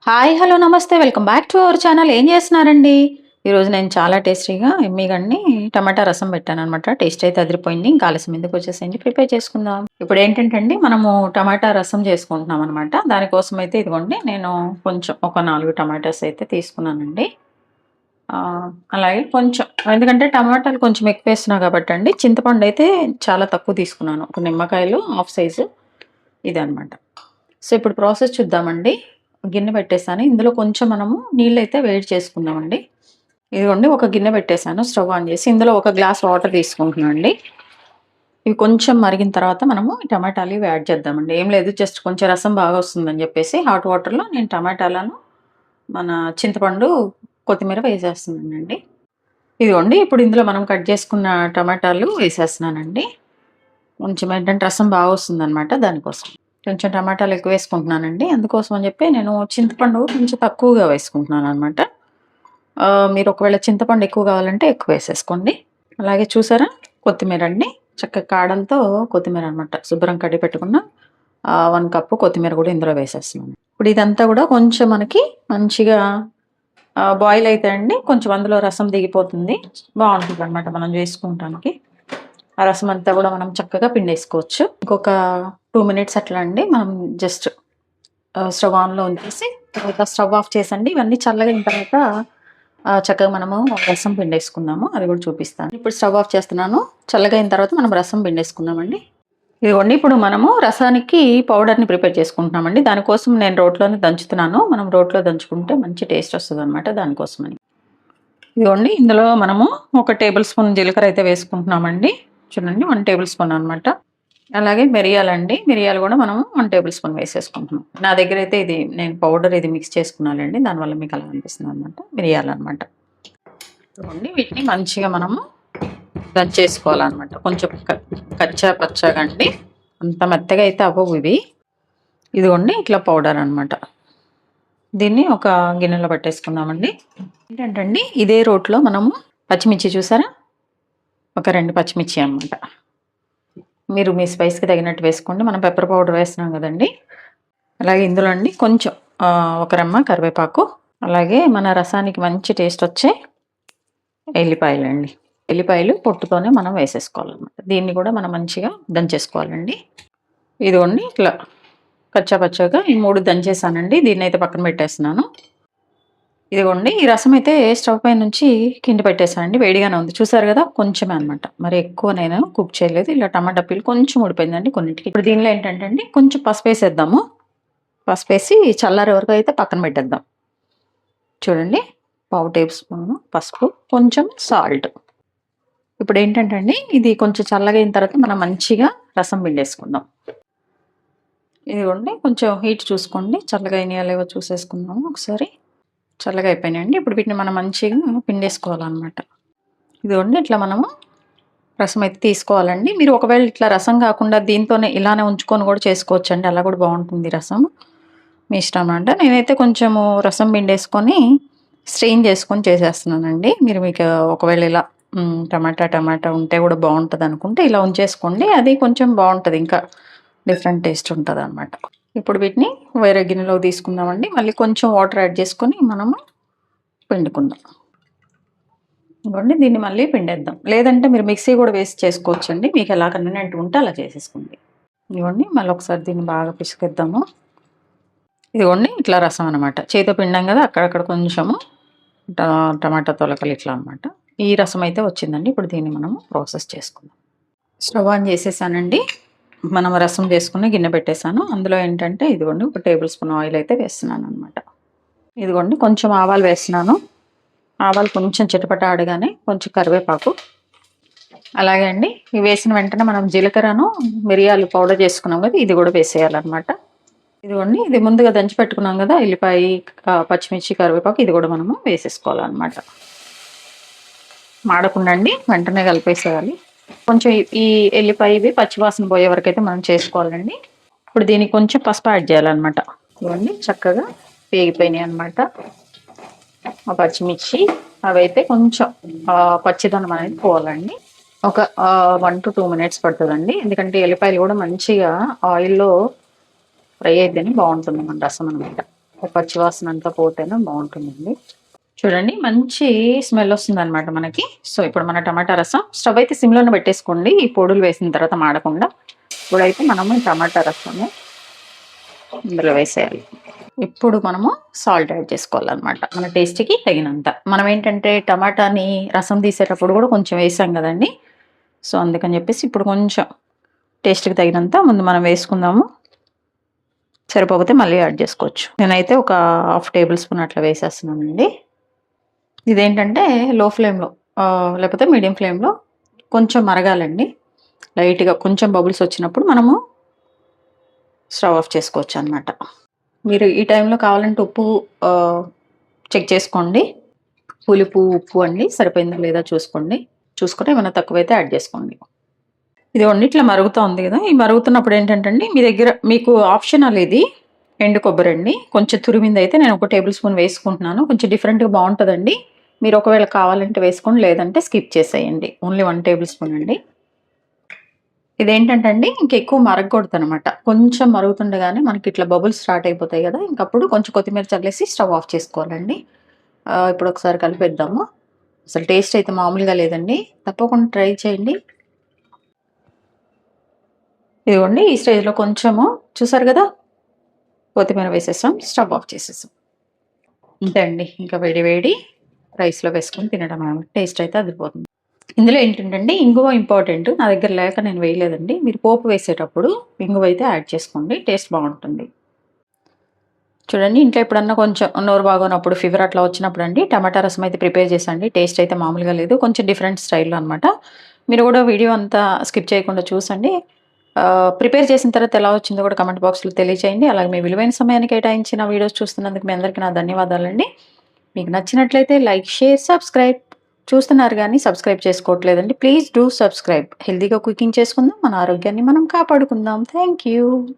Hi hello నమస్తే welcome back to our channel. ఏం చేస్తున్నారండి? ఈరోజు నేను చాలా టేస్టీగా ఎమ్మీగన్ని టమాటా రసం పెట్టాను అనమాట. టేస్ట్ అయితే అదిరిపోయింది. ఇంకా ఆలస్యం ఎందుకు వచ్చేసేయండి, ప్రిపేర్ చేసుకుందాం. ఇప్పుడు ఏంటంటే అండి, మనము టమాటా రసం చేసుకుంటున్నాం అనమాట. దానికోసం అయితే ఇదిగోండి, నేను కొంచెం ఒక 4 టమాటాస్ అయితే తీసుకున్నానండి. అలాగే కొంచెం, ఎందుకంటే టమాటాలు కొంచెం ఎక్కువ వేస్తున్నా కాబట్టి అండి, చింతపండు అయితే చాలా తక్కువ తీసుకున్నాను. ఒక నిమ్మకాయలు హాఫ్ సైజు ఇదనమాట. సో ఇప్పుడు ప్రాసెస్ చూద్దామండి. గిన్నె పెట్టేసాను. ఇందులో కొంచెం మనము నీళ్ళైతే వేడి చేసుకుందామండి. ఇదిగోండి, ఒక గిన్నె పెట్టేసాను, స్టవ్ ఆన్ చేసి ఇందులో ఒక గ్లాస్ వాటర్ తీసుకుంటున్నాను అండి. ఇవి కొంచెం మరిగిన తర్వాత మనము టమాటాలు ఇవి యాడ్ చేద్దామండి. ఏం లేదు, జస్ట్ కొంచెం రసం బాగా వస్తుందని చెప్పేసి హాట్ వాటర్లో నేను టమాటాలను, మన చింతపండు, కొత్తిమీర వేసేస్తున్నానండి. ఇదిగోండి, ఇప్పుడు ఇందులో మనం కట్ చేసుకున్న టమాటాలు వేసేస్తున్నానండి. కొంచెం ఏంటంటే రసం బాగా వస్తుందనమాట, దానికోసం కొంచెం టమాటాలు ఎక్కువ వేసుకుంటున్నానండి. అందుకోసం అని చెప్పి నేను చింతపండు కొంచెం తక్కువగా వేసుకుంటున్నాను అనమాట. మీరు ఒకవేళ చింతపండు ఎక్కువ కావాలంటే ఎక్కువ వేసేసుకోండి. అలాగే చూసారా, కొత్తిమీర అండి, చక్కగా కాడలతో కొత్తిమీర అనమాట. శుభ్రం కడిగి పెట్టుకున్న 1 కప్పు కొత్తిమీర కూడా ఇందులో వేసేస్తున్నాను. ఇప్పుడు ఇదంతా కూడా కొంచెం మనకి మంచిగా బాయిల్ అయితే అండి, కొంచెం అందులో రసం దిగిపోతుంది, బాగుంటుంది అనమాట మనం చేసుకుంటానికి. ఆ రసం అంతా కూడా మనం చక్కగా పిండేసుకోవచ్చు. ఇంకొక 2 మినిట్స్ అట్లా అండి, మనం జస్ట్ స్టవ్ ఆన్లో ఉంచేసి తర్వాత స్టవ్ ఆఫ్ చేసండి. ఇవన్నీ చల్లగా అయిన తర్వాత చక్కగా మనము రసం పిండేసుకుందాము, అది కూడా చూపిస్తాను. ఇప్పుడు స్టవ్ ఆఫ్ చేస్తున్నాను. చల్లగా అయిన తర్వాత మనం రసం పిండేసుకుందామండి. ఇదిగోండి, ఇప్పుడు మనము రసానికి పౌడర్ని ప్రిపేర్ చేసుకుంటున్నామండి. దానికోసం నేను రోట్లోనే దంచుతున్నాను. మనం రోట్లో దంచుకుంటే మంచి టేస్ట్ వస్తుంది అనమాట, దానికోసమని. ఇదిగోండి, ఇందులో మనము ఒక టేబుల్ స్పూన్ జీలకర్ర అయితే వేసుకుంటున్నామండి. చూడండి, 1 టేబుల్ స్పూన్ అనమాట. అలాగే మిరియాలండి, మిరియాలు కూడా మనం 1 టేబుల్ స్పూన్ వేసేసుకుంటున్నాం. నా దగ్గర అయితే ఇది నేను పౌడర్ ఇది మిక్స్ చేసుకున్నానండి, దానివల్ల మీకు అలా అనిపిస్తుంది అనమాట. మిరియాలు అనమాట. చూడండి, వీటిని మంచిగా మనము దంచేసుకోవాలన్నమాట. కొంచెం కచ్చా పచ్చాగా అండి, అంత మెత్తగా అయితే అవ్వవు ఇవి. ఇదిగోండి, ఇట్లా పౌడర్ అనమాట. దీన్ని ఒక గిన్నెలో పట్టేసుకుందామండి. ఏంటంటే ఇదే రోట్లో మనము పచ్చిమిర్చి చూసారా, ఒక 2 పచ్చిమిర్చి అనమాట. మీరు మీ స్పైస్కి తగినట్టు వేసుకోండి. మనం పెప్పర్ పౌడర్ వేస్తున్నాం కదండి. అలాగే ఇందులో అండి కొంచెం ఒక రెమ్మ కరివేపాకు, అలాగే మన రసానికి మంచి టేస్ట్ వచ్చే ఎల్లిపాయలండి. ఎల్లిపాయలు పొట్టుతోనే మనం వేసేసుకోవాలన్నమాట. దీన్ని కూడా మనం మంచిగా దంచేసుకోవాలండి. ఇదిగోండి, ఇట్లా కచ్చా పచ్చాగా ఈ 3 దంచేసానండి. దీన్ని అయితే పక్కన పెట్టేస్తున్నాను. ఇదిగోండి, ఈ రసం అయితే స్టవ్ పై నుంచి కింద పెట్టేసానండి. వేడిగానే ఉంది, చూసారు కదా, కొంచెమే అనమాట, మరి ఎక్కువ నేను కుక్ చేయలేదు. ఇలా టమాటా పీల్ కొంచెం ఉడిపోయిందండి కొన్నిటికి. ఇప్పుడు దీనిలో ఏంటంటే అండి, కొంచెం పసుపు వేసేద్దాము. పసుపు వేసి చల్లారే వరకు అయితే పక్కన పెట్టేద్దాం. చూడండి, 1/2 టేబుల్ స్పూన్ పసుపు, కొంచెం సాల్ట్. ఇప్పుడు ఏంటంటే అండి, ఇది కొంచెం చల్లగా అయిన తర్వాత మనం మంచిగా రసం పిండేసుకుందాం. ఇదిగోండి, కొంచెం హీట్ చూసుకోండి, చల్లగా అయినాయో లేవో చూసేసుకుందాము ఒకసారి. చల్లగా అయిపోయినాయండి. ఇప్పుడు వీటిని మనం మంచిగా పిండేసుకోవాలన్నమాట. ఇదిగోండి, ఇట్లా మనము రసం అయితే తీసుకోవాలండి. మీరు ఒకవేళ ఇట్లా రసం కాకుండా దీంతోనే ఇలానే ఉంచుకొని కూడా చేసుకోవచ్చండి, అలా కూడా బాగుంటుంది రసం. మీ ఇష్టం అన్నమాట. నేనైతే కొంచెము రసం పిండేసుకొని స్ట్రెయిన్ చేసుకొని చేసేస్తున్నానండి. మీరు మీకు ఒకవేళ ఇలా టమాటా ఉంటే కూడా బాగుంటుంది అనుకుంటే ఇలా ఉంచేసుకోండి, అది కొంచెం బాగుంటుంది, ఇంకా డిఫరెంట్ టేస్ట్ ఉంటుంది అనమాట. ఇప్పుడు వీటిని వేరే గిన్నెలో తీసుకుందామండి. మళ్ళీ కొంచెం వాటర్ యాడ్ చేసుకొని మనము పిండుకుందాం. ఇవ్వండి, దీన్ని మళ్ళీ పిండేద్దాం. లేదంటే మీరు మిక్సీ కూడా వేసి చేసుకోవచ్చండి, మీకు ఎలా కన్వీనియంట్ ఉంటే అలా చేసేసుకోండి. ఇవ్వండి, మళ్ళీ ఒకసారి దీన్ని బాగా పిసికేద్దాము. ఇదిగోండి, ఇట్లా రసం అనమాట. చేతితో పిండాం కదా, అక్కడక్కడ కొంచెము టమాటా తొలకలు ఇట్లా అనమాట. ఈ రసం అయితే వచ్చిందండి. ఇప్పుడు దీన్ని మనము ప్రాసెస్ చేసుకుందాం. స్టవ్ ఆన్ చేసేసానండి. మనం రసం చేసుకుని గిన్నె పెట్టేశాను. అందులో ఏంటంటే ఇదిగోండి, ఒక టేబుల్ స్పూన్ ఆయిల్ అయితే వేస్తున్నాను అనమాట. ఇదిగోండి, కొంచెం ఆవాలు వేస్తున్నాను. ఆవాలు కొంచెం చిటపట ఆడగానే కొంచెం కరివేపాకు, అలాగే అండి ఇవి వేసిన వెంటనే మనం జీలకర్రను మిరియాలు పౌడర్ చేసుకున్నాం కదా, ఇది కూడా వేసేయాలన్నమాట. ఇదిగోండి, ఇది ముందుగా దంచి పెట్టుకున్నాం కదా, ఎల్లిపాయ, పచ్చిమిర్చి, కరివేపాకు, ఇది కూడా మనము వేసేసుకోవాలన్నమాట. మాడకుండా అండి వెంటనే కలిపేసేయాలి. కొంచెం ఈ ఎల్లిపాయ ఇవి పచ్చివాసన పోయే వరకు అయితే మనం చేసుకోవాలండి. ఇప్పుడు దీనికి కొంచెం పసుపు యాడ్ చేయాలన్నమాట. ఇవన్నీ చక్కగా వేగిపోయినాయి అనమాట. ఆ పచ్చిమిర్చి అవి అయితే కొంచెం పచ్చిదనం అనేది పోవాలండి. ఒక 1 to 2 మినిట్స్ పడుతుందండి, ఎందుకంటే ఎల్లిపాయలు కూడా మంచిగా ఆయిల్లో ఫ్రై అయితేనే బాగుంటుంది మన రసం అనమాట. పచ్చి వాసన అంతా పోతేనే బాగుంటుందండి. చూడండి మంచి స్మెల్ వస్తుందనమాట మనకి. సో, ఇప్పుడు మన టమాటా రసం స్టవ్ అయితే సిమ్‌లోనే పెట్టేసుకోండి. ఈ పొడులు వేసిన తర్వాత మాడకుండా. ఇప్పుడైతే మనము టమాటా రసము ఇందులో వేసేయాలి. ఇప్పుడు మనము సాల్ట్ యాడ్ చేసుకోవాలనమాట. మన టేస్ట్‌కి తగినంత. మనం ఏంటంటే టమాటాని రసం తీసేటప్పుడు కూడా కొంచెం వేసాం కదండీ! సో, అందుకని చెప్పేసి ఇప్పుడు కొంచెం టేస్ట్‌కి తగినంత ముందు మనం వేసుకుందాము. సరిపోకపోతే మళ్ళీ యాడ్ చేసుకోవచ్చు. నేనైతే ఒక హాఫ్ టేబుల్ స్పూన్ అట్లా వేసేస్తున్నానండి. ఇదేంటంటే లో ఫ్లేమ్‌లో లేకపోతే మీడియం ఫ్లేమ్‌లో కొంచెం మరగాలండి. లైట్‌గా కొంచెం బబుల్స్ వచ్చినప్పుడు మనము స్టవ్ ఆఫ్ చేసుకోవచ్చనమాట. మీరు ఈ టైంలో కావాలంటే ఉప్పు ఆహ్, చెక్ చేసుకోండి. పులుపు, ఉప్పు అండి సరిపోయిందా లేదా చూసుకోండి. చూసుకొని ఏమైనా తక్కువైతే యాడ్ చేసుకోండి. ఇదిగోండి ఇట్లా మరుగుతా ఉంది గదా! ఈ మరుగుతున్నప్పుడు ఏంటంటే అండి మీ దగ్గర మీకు ఆప్షనల్ ఇది. ఎండు కొబ్బరండి. కొంచెం తురిమిందయితే నేను ఒక టేబుల్ స్పూన్ వేసుకుంటున్నాను. కొంచెం డిఫరెంట్‌గా బావుంటదండి. మీరు ఒకవేళ కావాలంటే వేసుకోండి. లేదంటే స్కిప్ చేసేయండి. ఓన్లీ 1 టేబుల్ స్పూన్ అండి. ఇదేంటంటే అండి ఇంకెక్కువ మరగకూడదనమాట. కొంచెం మరుగుతుండగానే మనకిట్లా బబుల్స్ స్టార్ట్ అయిపోతాయి గదా! ఇంకప్పుడు కొంచెం కొత్తిమీర చల్లేసి స్టవ్ ఆఫ్ చేసుకోవాలండి. ఇప్పుడు ఒకసారి కలిపేద్దాము. అసలు టేస్ట్ అయితే మామూలుగా లేదండి. తప్పకుండా ట్రై చేయండి. ఇదిగోండి ఈ స్టేజ్‌లో కొంచెము చూసారు గదా! కొత్తిమీర వేసేసాం. స్టవ్ ఆఫ్ చేసేసాం. అంతే అండి. ఇంకా వేడి వేడి రైస్‌లో వేసుకొని తినడమే. టేస్ట్ అయితే అదిరిపోతుంది. ఇందులో ఏంటంటే ఇంగువ ఇంపార్టెంట్. నా దగ్గర లేక నేను వేయలేదండి. మీరు పోపు వేసేటప్పుడు ఇంగువ అయితే యాడ్ చేసుకోండి. టేస్ట్ బావుంటుంది. చూడండి ఇంట్లో ఎప్పుడన్నా కొంచెం నోరు బాగోనప్పుడు, ఫీవర్ అట్లా వచ్చినప్పుడండి టమాటా రసం అయితే ప్రిపేర్ చేశాండి. టేస్ట్ అయితే మామూలుగా లేదు. కొంచెం డిఫరెంట్ స్టైల్‌లో అనమాట. మీరు కూడా వీడియో అంతా స్కిప్ చేయకుండా చూసండి. ప్రిపేర్ చేసిన తర్వాత ఎలా వచ్చిందో కూడా కామెంట్ బాక్స్‌లో తెలియచేయండి. అలాగే మీ విలువైన సమయాన్ని కేటాయించి నా వీడియోస్ చూస్తున్నందుకు మీ అందరికీ నా ధన్యవాదాలండి. మీకు నచ్చినట్లయితే లైక్, షేర్, సబ్స్క్రైబ్ చూస్తున్నారు గానీ సబ్స్క్రైబ్ చేసుకోవట్లేదండి. Please do subscribe. హెల్తీగా కుకింగ్ చేసుకుందాం. మన ఆరోగ్యాన్ని మనం కాపాడుకుందాం. Thank you.